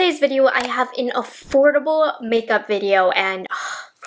today's video, I have an affordable makeup video and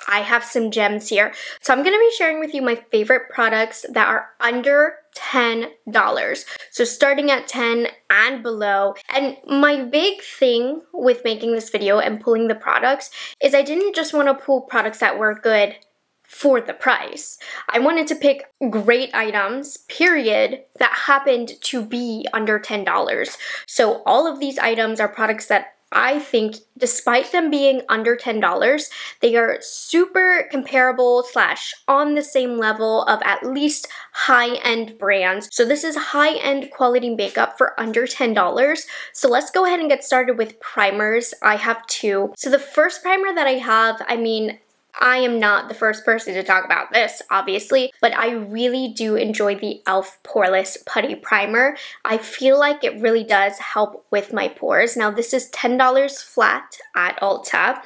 I have some gems here. So I'm going to be sharing with you my favorite products that are under $10. So starting at 10 and below. And my big thing with making this video and pulling the products is I didn't just want to pull products that were good for the price. I wanted to pick great items, period, that happened to be under $10. So all of these items are products that I think, despite them being under $10, they are super comparable / on the same level of at least high-end brands. So this is high-end quality makeup for under $10. So let's go ahead and get started with primers. I have two. So the first primer that I have, I am not the first person to talk about this, obviously, but I really do enjoy the e.l.f. Poreless Putty Primer. I feel like it really does help with my pores. Now, this is $10 flat at Ulta,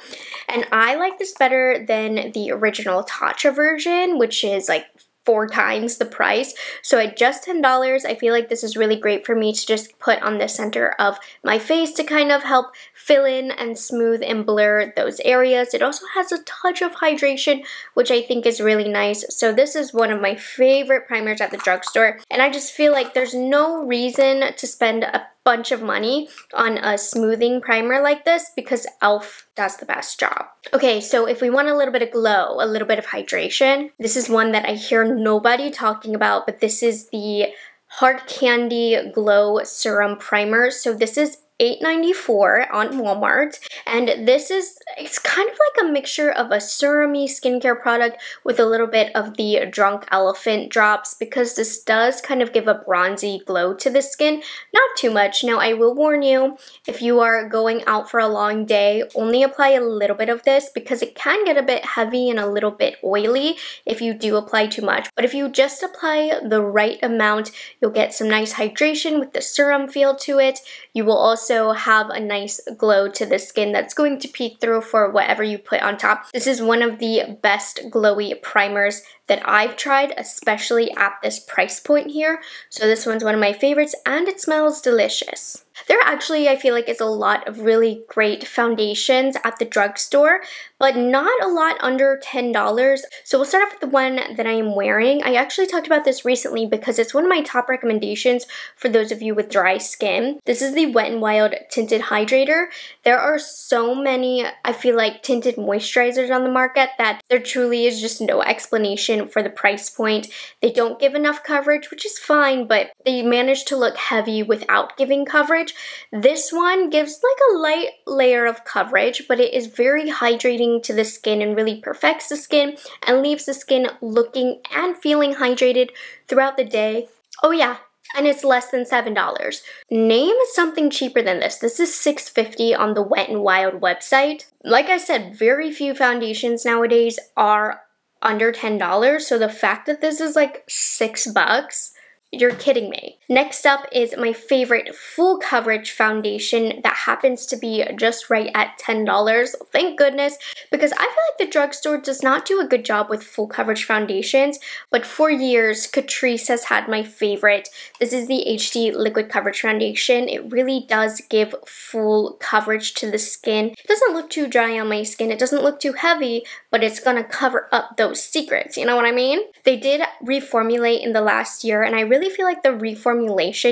and I like this better than the original Tatcha version, which is like 4 times the price. So at just $10, I feel like this is really great for me to just put on the center of my face to kind of help fill in and smooth and blur those areas. It also has a touch of hydration, which I think is really nice. So this is one of my favorite primers at the drugstore, and I just feel like there's no reason to spend a bunch of money on a smoothing primer like this because e.l.f. does the best job. Okay, so if we want a little bit of glow, a little bit of hydration, this is one that I hear nobody talking about, but this is the Hard Candy Glow Serum Primer. So this is $8.94 on Walmart, and it's kind of like a mixture of a serum-y skincare product with a little bit of the Drunk Elephant drops, because this does kind of give a bronzy glow to the skin. Not too much. Now, I will warn you, if you are going out for a long day, only apply a little bit of this because it can get a bit heavy and a little bit oily if you do apply too much. But if you just apply the right amount, you'll get some nice hydration with the serum feel to it. You will also have a nice glow to the skin that's going to peek through for whatever you put on top. This is one of the best glowy primers that I've tried, especially at this price point here. So this one's one of my favorites, and it smells delicious. There actually, I feel like, is a lot of really great foundations at the drugstore, but not a lot under $10. So we'll start off with the one that I am wearing. I actually talked about this recently because it's one of my top recommendations for those of you with dry skin. This is the Wet n Wild Tinted Hydrator. There are so many, I feel like, tinted moisturizers on the market that there truly is just no explanation for the price point. They don't give enough coverage, which is fine, but they manage to look heavy without giving coverage. This one gives like a light layer of coverage, but it is very hydrating to the skin and really perfects the skin and leaves the skin looking and feeling hydrated throughout the day. Oh yeah, and it's less than $7. Name something cheaper than this. This is $6.50 on the Wet n Wild website. Like I said, very few foundations nowadays are under $10, so the fact that this is like $6, you're kidding me. Next up is my favorite full coverage foundation that happens to be just right at $10. Thank goodness, because I feel like the drugstore does not do a good job with full coverage foundations, but for years, Catrice has had my favorite. This is the HD Liquid Coverage Foundation. It really does give full coverage to the skin. It doesn't look too dry on my skin. It doesn't look too heavy, but it's gonna cover up those secrets, you know what I mean? They did reformulate in the last year, and I really feel like the reformulation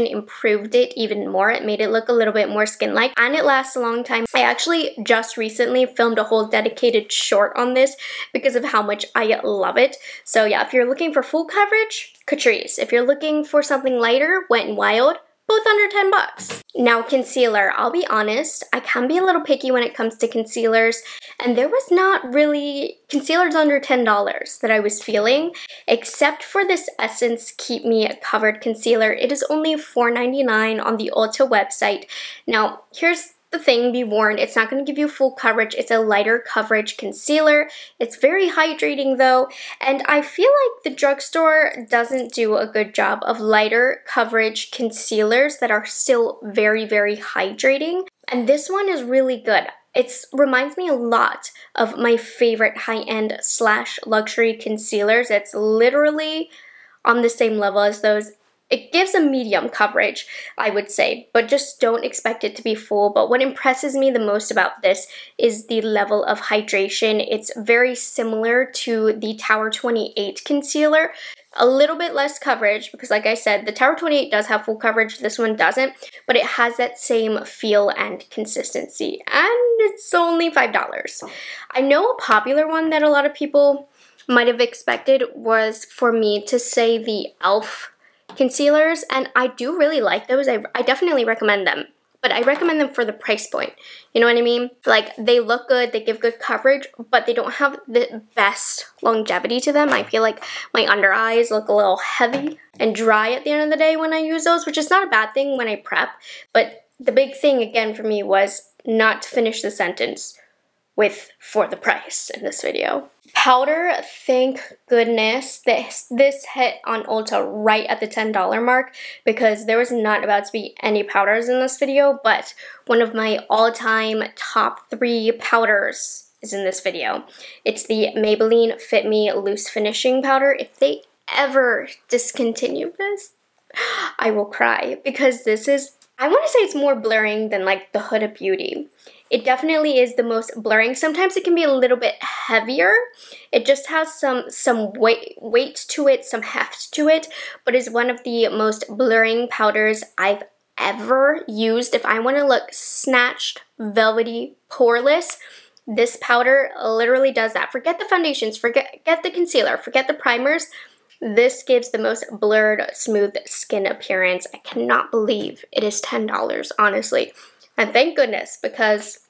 improved it even more. It made it look a little bit more skin-like, and it lasts a long time. I actually just recently filmed a whole dedicated short on this because of how much I love it. So yeah, if you're looking for full coverage, Catrice. If you're looking for something lighter, Wet n Wild. Both under $10. Now, concealer. I'll be honest, I can be a little picky when it comes to concealers, and there was not really concealers under $10 that I was feeling, except for this Essence Keep Me Covered Concealer. It is only $4.99 on the Ulta website. Now, here's the thing, be warned, it's not going to give you full coverage. It's a lighter coverage concealer. It's very hydrating though, and I feel like the drugstore doesn't do a good job of lighter coverage concealers that are still very, very hydrating, and this one is really good. It reminds me a lot of my favorite high-end / luxury concealers. It's literally on the same level as those. it gives a medium coverage, I would say, but just don't expect it to be full. But what impresses me the most about this is the level of hydration. It's very similar to the Tower 28 concealer. A little bit less coverage because, like I said, the Tower 28 does have full coverage, this one doesn't, but it has that same feel and consistency, and it's only $5. I know a popular one that a lot of people might have expected was for me to say the e.l.f. concealers, and I do really like those. I definitely recommend them, but I recommend them for the price point. You know what I mean? Like, they look good, they give good coverage, but they don't have the best longevity to them. I feel like my under eyes look a little heavy and dry at the end of the day when I use those, which is not a bad thing when I prep, but the big thing again for me was not to finish the sentence with "for the price" in this video. Powder, thank goodness this hit on Ulta right at the $10 mark because there was not about to be any powders in this video, but one of my all-time top 3 powders is in this video. It's the Maybelline Fit Me Loose Finishing Powder. If they ever discontinue this, I will cry because this is, I want to say it's more blurring than like the Huda Beauty. It definitely is the most blurring. Sometimes it can be a little bit heavier. It just has some weight to it, some heft to it, but is one of the most blurring powders I've ever used. If I want to look snatched, velvety, poreless, this powder literally does that. Forget the foundations, forget the concealer, forget the primers. This gives the most blurred, smooth skin appearance. I cannot believe it is $10, honestly. And thank goodness, because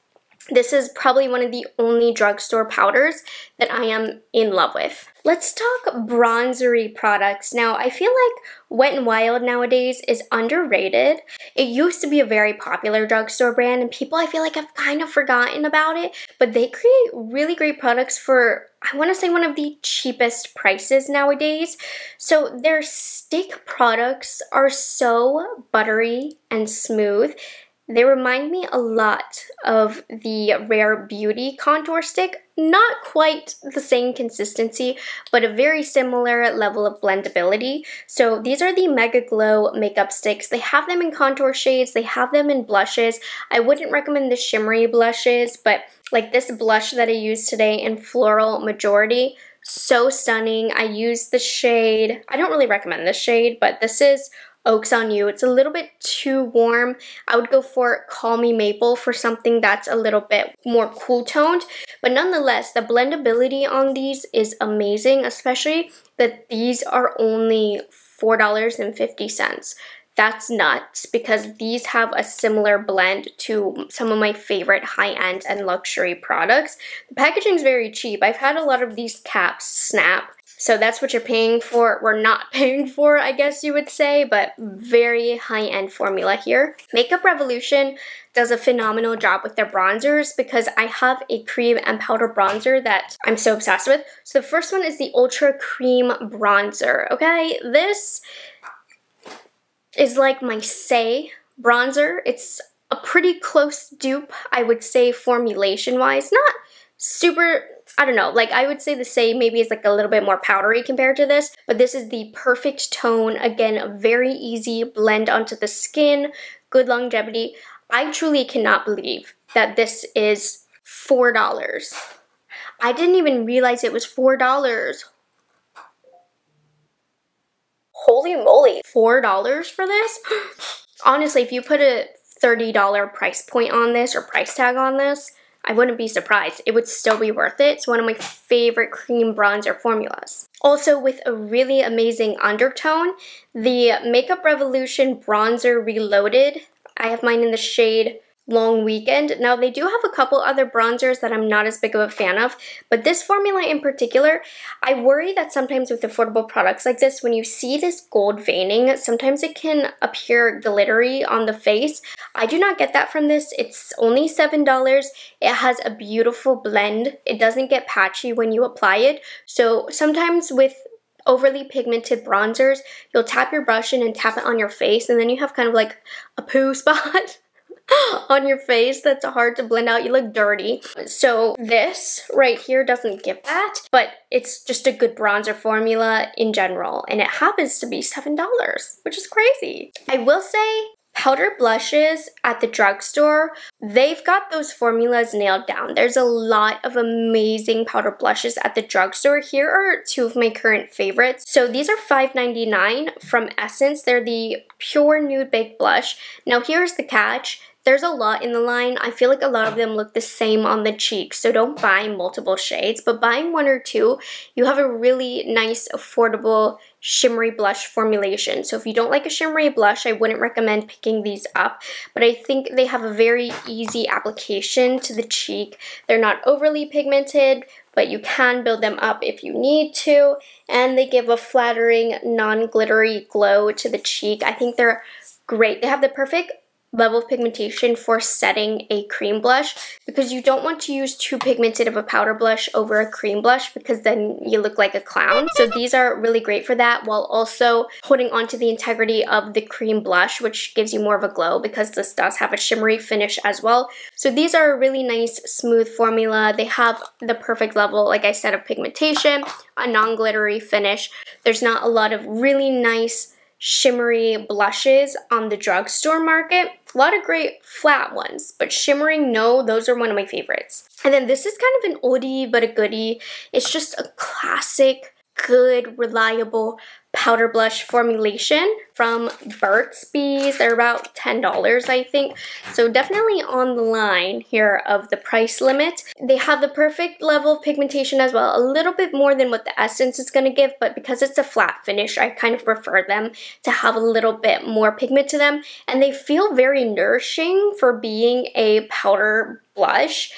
this is probably one of the only drugstore powders that I am in love with. Let's talk bronzery products. Now, I feel like Wet n Wild nowadays is underrated. It used to be a very popular drugstore brand, and people I feel like have kind of forgotten about it, but they create really great products for, I want to say, one of the cheapest prices nowadays. So their stick products are so buttery and smooth. They remind me a lot of the Rare Beauty contour stick. Not quite the same consistency, but a very similar level of blendability. So these are the Mega Glow makeup sticks. They have them in contour shades, they have them in blushes. I wouldn't recommend the shimmery blushes, but like this blush that I used today in Floral Majority, so stunning. I used the shade, I don't really recommend this shade, but this is Oaks on You. It's a little bit too warm. I would go for Call Me Maple for something that's a little bit more cool toned, but nonetheless, the blendability on these is amazing, especially that these are only $4.50. That's nuts because these have a similar blend to some of my favorite high-end and luxury products. The packaging is very cheap. I've had a lot of these caps snap. So that's what you're paying for. We're not paying for, I guess you would say, but very high-end formula here. Makeup Revolution does a phenomenal job with their bronzers because I have a cream and powder bronzer that I'm so obsessed with. So the first one is the Ultra Cream Bronzer, okay? This is like my Say bronzer. It's a pretty close dupe, I would say, formulation-wise. Not super, I don't know, like I would say the Say maybe is like a little bit more powdery compared to this, but this is the perfect tone. Again, a very easy blend onto the skin, good longevity. I truly cannot believe that this is $4. I didn't even realize it was $4. Holy moly, $4 for this? Honestly, if you put a $30 price point on this or price tag on this, I wouldn't be surprised. It would still be worth it. It's one of my favorite cream bronzer formulas. Also with a really amazing undertone, the Makeup Revolution Bronzer Reloaded. I have mine in the shade Long Weekend. Now they do have a couple other bronzers that I'm not as big of a fan of, but this formula in particular, I worry that sometimes with affordable products like this, when you see this gold veining, sometimes it can appear glittery on the face. I do not get that from this. It's only $7. It has a beautiful blend. It doesn't get patchy when you apply it. So sometimes with overly pigmented bronzers, you'll tap your brush in and tap it on your face, and then you have kind of like a poo spot. on your face that's hard to blend out. You look dirty. So this right here doesn't give that, but it's just a good bronzer formula in general, and it happens to be $7, which is crazy. I will say, powder blushes at the drugstore, they've got those formulas nailed down. There's a lot of amazing powder blushes at the drugstore. Here are two of my current favorites. So these are $5.99 from Essence. They're the Pure Nude Baked Blush. Now here's the catch. There's a lot in the line. I feel like a lot of them look the same on the cheeks, so don't buy multiple shades, but buying one or two, you have a really nice, affordable, shimmery blush formulation. So if you don't like a shimmery blush, I wouldn't recommend picking these up, but I think they have a very easy application to the cheek. They're not overly pigmented, but you can build them up if you need to, and they give a flattering, non-glittery glow to the cheek. I think they're great. They have the perfect level of pigmentation for setting a cream blush, because you don't want to use too pigmented of a powder blush over a cream blush, because then you look like a clown. So these are really great for that, while also holding on to the integrity of the cream blush, which gives you more of a glow, because this does have a shimmery finish as well. So these are a really nice smooth formula. They have the perfect level, like I said, of pigmentation, a non-glittery finish. There's not a lot of really nice shimmery blushes on the drugstore market. A lot of great flat ones, but shimmering, no, those are one of my favorites. And then this is kind of an oldie but a goodie. It's just a classic, good, reliable powder blush formulation from Burt's Bees. They're about $10, I think. So definitely on the line here of the price limit. They have the perfect level of pigmentation as well, a little bit more than what the Essence is going to give, but because it's a flat finish, I kind of prefer them to have a little bit more pigment to them, and they feel very nourishing for being a powder blush.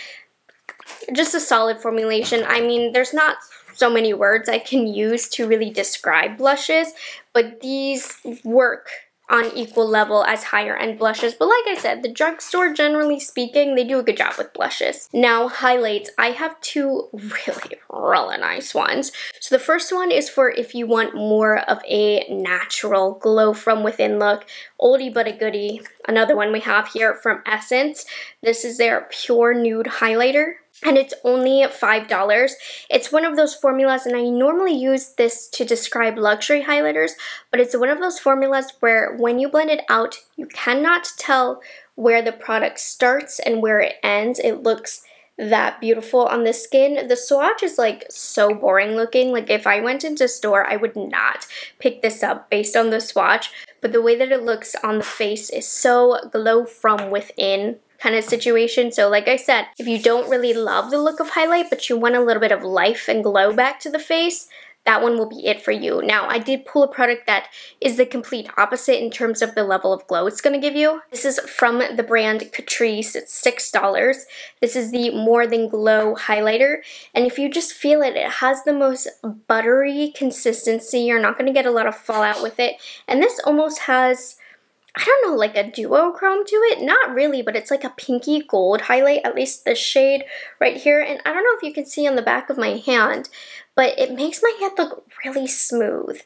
Just a solid formulation. I mean, there's not so many words I can use to really describe blushes, but these work on equal level as higher end blushes. But like I said, the drugstore, generally speaking, they do a good job with blushes. Now, highlights. I have two really nice ones. So the first one is for if you want more of a natural glow from within look. Oldie but a goodie. Another one we have here from Essence. This is their Pure Nude Highlighter, and it's only $5. It's one of those formulas, and I normally use this to describe luxury highlighters, but it's one of those formulas where when you blend it out, you cannot tell where the product starts and where it ends. It looks that beautiful on the skin. The swatch is like so boring looking. Like if I went into a store, I would not pick this up based on the swatch, but the way that it looks on the face is so glow from within kind of situation. So like I said, if you don't really love the look of highlight, but you want a little bit of life and glow back to the face, that one will be it for you. Now, I did pull a product that is the complete opposite in terms of the level of glow it's going to give you. This is from the brand Catrice. It's $6. This is the More Than Glow highlighter, and if you just feel it, it has the most buttery consistency. You're not going to get a lot of fallout with it, and this almost has, I don't know, like a duochrome to it? Not really, but it's like a pinky gold highlight, at least the shade right here. And I don't know if you can see on the back of my hand, but it makes my hand look really smooth,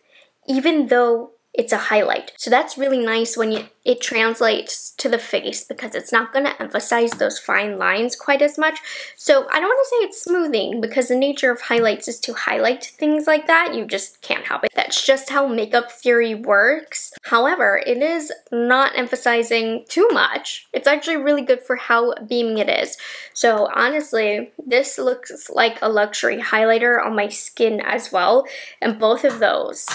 even though it's a highlight. So that's really nice when it translates to the face, because it's not going to emphasize those fine lines quite as much. So I don't want to say it's smoothing, because the nature of highlights is to highlight things like that. You just can't help it. That's just how makeup theory works. However, it is not emphasizing too much. It's actually really good for how beaming it is. So honestly, this looks like a luxury highlighter on my skin as well. And both of those,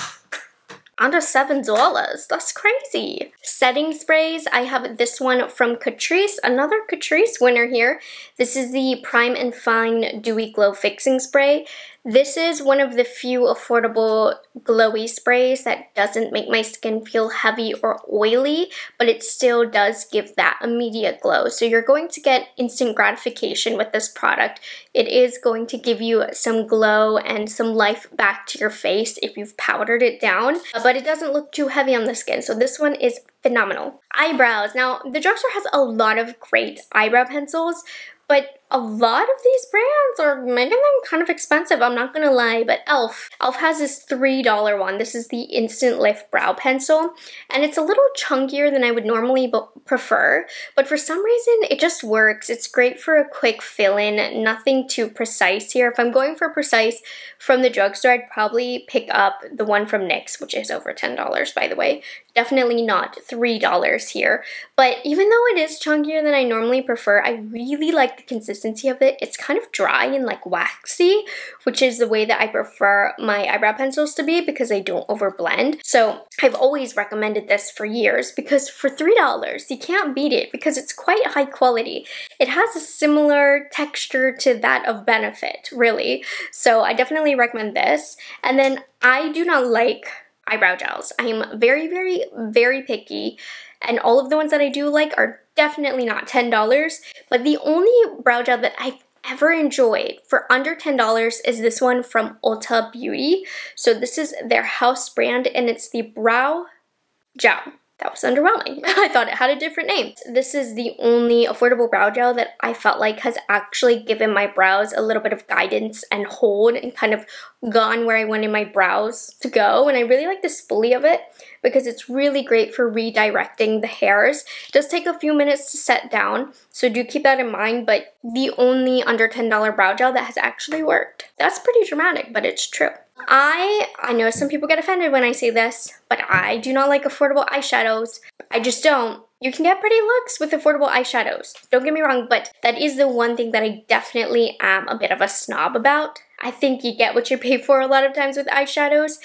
under $7. That's crazy. Setting sprays, I have this one from Catrice, another Catrice winner here. This is the Prime and Fine Dewy Glow Fixing Spray. This is one of the few affordable glowy sprays that doesn't make my skin feel heavy or oily, but it still does give that immediate glow. So you're going to get instant gratification with this product. It is going to give you some glow and some life back to your face if you've powdered it down, but it doesn't look too heavy on the skin. So this one is phenomenal. Eyebrows. Now, the drugstore has a lot of great eyebrow pencils, but a lot of these brands are making them kind of expensive, I'm not gonna lie, but e.l.f. has this $3 one. This is the Instant Lift Brow Pencil, and it's a little chunkier than I would normally prefer, but for some reason it just works. It's great for a quick fill-in, nothing too precise here. If I'm going for precise from the drugstore, I'd probably pick up the one from NYX, which is over $10, by the way. Definitely not $3 here, but even though it is chunkier than I normally prefer, I really like the consistency of it. It's kind of dry and like waxy, which is the way that I prefer my eyebrow pencils to be because they don't overblend. So I've always recommended this for years because for $3, you can't beat it because it's quite high quality. It has a similar texture to that of Benefit, really. So I definitely recommend this. And then I do not like eyebrow gels. I am very, very, very picky, and all of the ones that I do like are definitely not $10, but the only brow gel that I've ever enjoyed for under $10 is this one from Ulta Beauty. So this is their house brand, and it's the Brow Gel. That was underwhelming. I thought it had a different name. This is the only affordable brow gel that I felt like has actually given my brows a little bit of guidance and hold and kind of gone where I wanted my brows to go. And I really like the spoolie of it because it's really great for redirecting the hairs. It does take a few minutes to set down, so do keep that in mind, but the only under $10 brow gel that has actually worked. That's pretty dramatic, but it's true. I know some people get offended when I say this, but I do not like affordable eyeshadows. I just don't. You can get pretty looks with affordable eyeshadows. Don't get me wrong, but that is the one thing that I definitely am a bit of a snob about. I think you get what you pay for a lot of times with eyeshadows,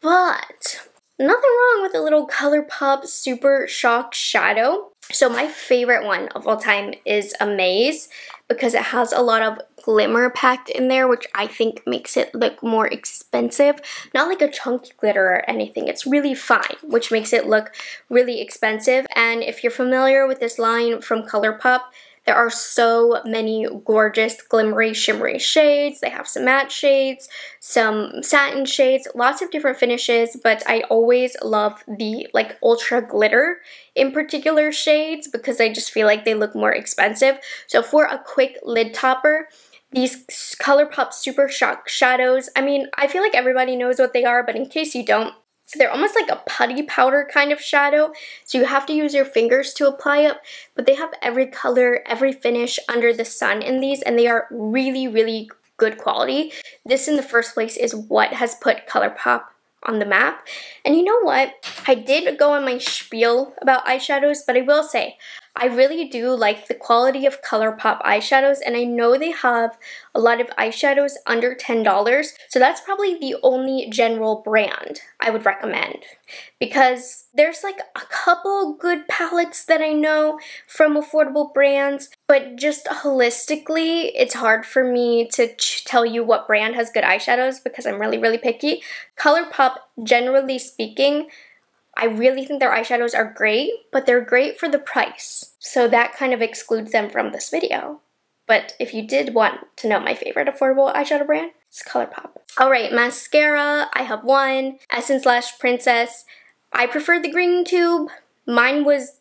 but nothing wrong with a little ColourPop Super Shock Shadow. So my favorite one of all time is Amaze because it has a lot of glimmer packed in there, which I think makes it look more expensive. Not like a chunky glitter or anything. It's really fine, which makes it look really expensive. And if you're familiar with this line from ColourPop, there are so many gorgeous glimmery, shimmery shades. They have some matte shades, some satin shades, lots of different finishes, but I always love the like ultra glitter in particular shades because I just feel like they look more expensive. So for a quick lid topper, these ColourPop Super Shock Shadows, I mean, I feel like everybody knows what they are, but in case you don't, they're almost like a putty powder kind of shadow, so you have to use your fingers to apply it, but they have every color, every finish under the sun in these, and they are really, really good quality. This in the first place is what has put ColourPop on the map. And you know what? I did go on my spiel about eyeshadows, but I will say, I really do like the quality of ColourPop eyeshadows, and I know they have a lot of eyeshadows under $10, so that's probably the only general brand I would recommend because there's like a couple good palettes that I know from affordable brands, but just holistically, it's hard for me to tell you what brand has good eyeshadows because I'm really, really picky. ColourPop, generally speaking, I really think their eyeshadows are great, but they're great for the price. So that kind of excludes them from this video. But if you did want to know my favorite affordable eyeshadow brand, it's ColourPop. Alright, mascara, I have one. Essence Lash Princess. I prefer the green tube. Mine was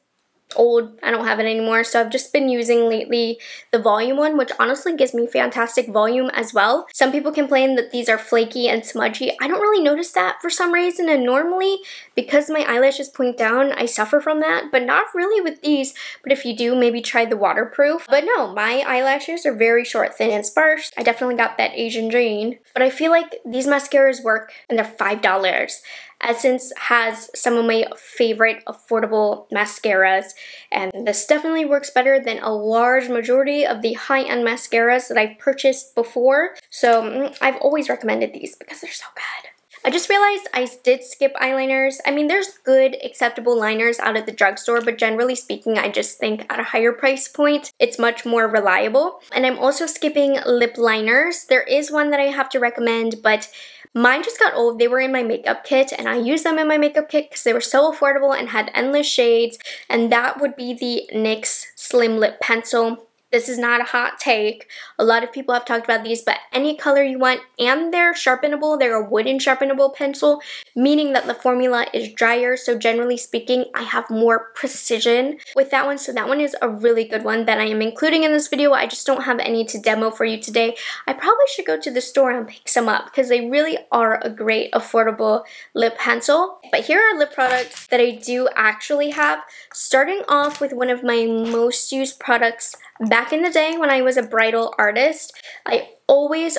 old. I don't have it anymore, so I've just been using lately the volume one, which honestly gives me fantastic volume as well. Some people complain that these are flaky and smudgy. I don't really notice that for some reason, and normally because my eyelashes point down, I suffer from that, but not really with these. But if you do, maybe try the waterproof. But no, my eyelashes are very short, thin, and sparse. I definitely got that Asian Jane, but I feel like these mascaras work and they're $5. Essence has some of my favorite affordable mascaras, and this definitely works better than a large majority of the high-end mascaras that I've purchased before. So I've always recommended these because they're so good. I just realized I did skip eyeliners. I mean, there's good, acceptable liners out at the drugstore, but generally speaking, I just think at a higher price point, it's much more reliable. And I'm also skipping lip liners. There is one that I have to recommend, but mine just got old. They were in my makeup kit, and I used them in my makeup kit because they were so affordable and had endless shades, and that would be the NYX Slim Lip Pencil. This is not a hot take. A lot of people have talked about these, but any color you want, and they're sharpenable. They're a wooden sharpenable pencil, meaning that the formula is drier. So generally speaking, I have more precision with that one. So that one is a really good one that I am including in this video. I just don't have any to demo for you today. I probably should go to the store and pick some up because they really are a great affordable lip pencil. But here are lip products that I do actually have. Starting off with one of my most used products back in the day when I was a bridal artist. I always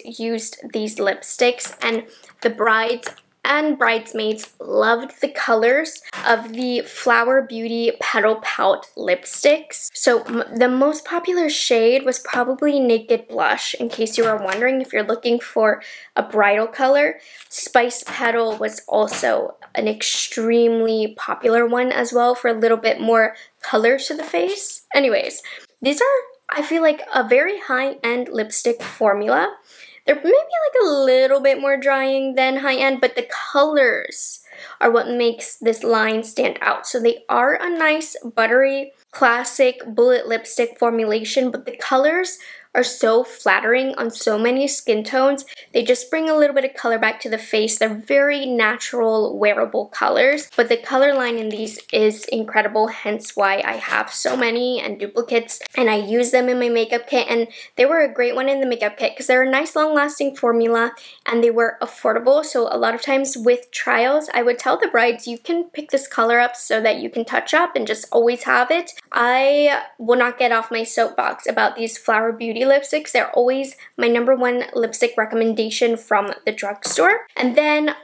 used these lipsticks, and the brides and bridesmaids loved the colors of the Flower Beauty Petal Pout lipsticks. So the most popular shade was probably Naked Blush, in case you were wondering if you're looking for a bridal color. Spice Petal was also an extremely popular one as well for a little bit more color to the face. Anyways, these are, I feel like, a very high-end lipstick formula. They're maybe like a little bit more drying than high-end, but the colors are what makes this line stand out. So they are a nice, buttery, classic bullet lipstick formulation, but the colors are so flattering on so many skin tones. They just bring a little bit of color back to the face. They're very natural, wearable colors, but the color line in these is incredible, hence why I have so many and duplicates, and I use them in my makeup kit, and they were a great one in the makeup kit because they're a nice long-lasting formula and they were affordable. So a lot of times with trials, I would tell the brides, you can pick this color up so that you can touch up and just always have it. I will not get off my soapbox about these Flower Beauty lipsticks. They're always my #1 lipstick recommendation from the drugstore. And then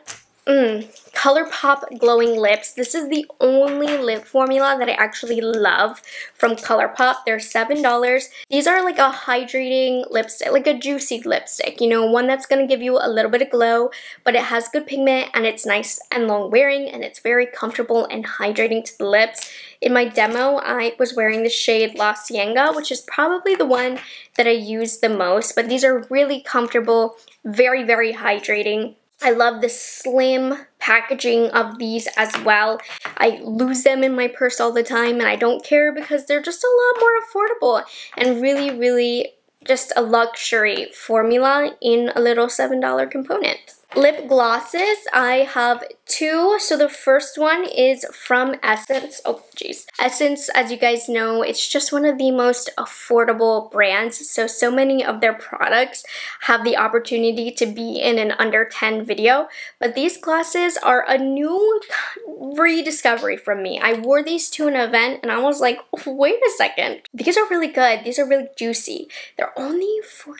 ColourPop Glowing Lips. This is the only lip formula that I actually love from ColourPop. They're $7. These are like a hydrating lipstick, like a juicy lipstick, you know, one that's going to give you a little bit of glow, but it has good pigment and it's nice and long wearing and it's very comfortable and hydrating to the lips. In my demo, I was wearing the shade La Cienga, which is probably the one that I use the most, but these are really comfortable, very hydrating. I love the slim packaging of these as well. I lose them in my purse all the time and I don't care because they're just a lot more affordable and really just a luxury formula in a little $7 component. Lip glosses, I have 2. So the first one is from Essence. Oh, geez. Essence, as you guys know, it's just one of the most affordable brands. So many of their products have the opportunity to be in an under 10 video. But these glosses are a new rediscovery from me. I wore these to an event and I was like, wait a second. These are really good. These are really juicy. They're only $4.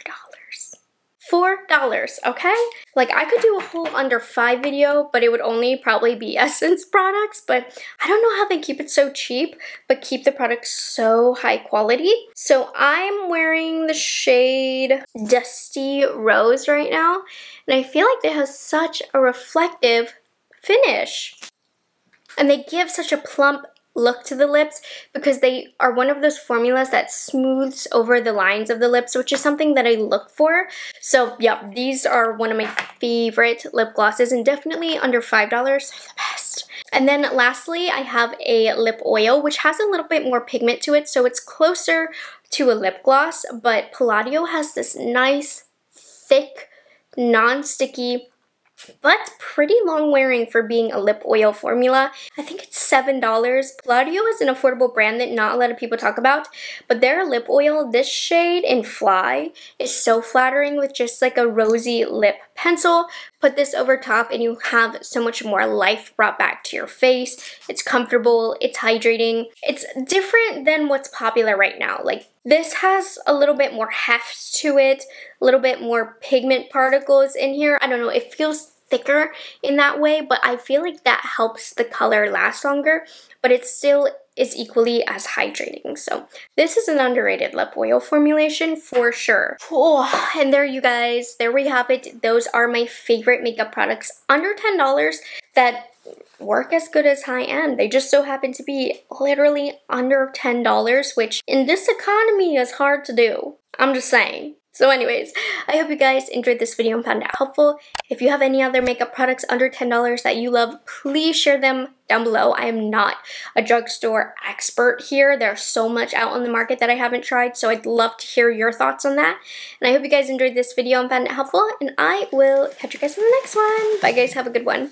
$4, okay? Like, I could do a whole under 5 video, but it would only probably be Essence products, but I don't know how they keep it so cheap, but keep the product so high quality. So I'm wearing the shade Dusty Rose right now, and I feel like it has such a reflective finish. And they give such a plump look to the lips because they are one of those formulas that smooths over the lines of the lips, which is something that I look for. So yeah, these are one of my favorite lip glosses and definitely under $5. They're the best. And then lastly, I have a lip oil, which has a little bit more pigment to it, so it's closer to a lip gloss, but Palladio has this nice, thick, non-sticky, but pretty long wearing for being a lip oil formula. I think it's $7. Palladio is an affordable brand that not a lot of people talk about, but their lip oil, this shade in Fly, is so flattering with just like a rosy lip pencil. Put this over top and you have so much more life brought back to your face. It's comfortable, it's hydrating. It's different than what's popular right now. Like, this has a little bit more heft to it, a little bit more pigment particles in here. I don't know, it feels thicker in that way, but I feel like that helps the color last longer, but it still is equally as hydrating. So this is an underrated lip oil formulation for sure. Oh, and there you guys, there we have it. Those are my favorite makeup products under $10 that work as good as high-end. They just so happen to be literally under $10, which in this economy is hard to do. I'm just saying. So anyways, I hope you guys enjoyed this video and found it helpful. If you have any other makeup products under $10 that you love, please share them down below. I am not a drugstore expert here. There's so much out on the market that I haven't tried, so I'd love to hear your thoughts on that. And I hope you guys enjoyed this video and found it helpful, and I will catch you guys in the next one. Bye guys, have a good one.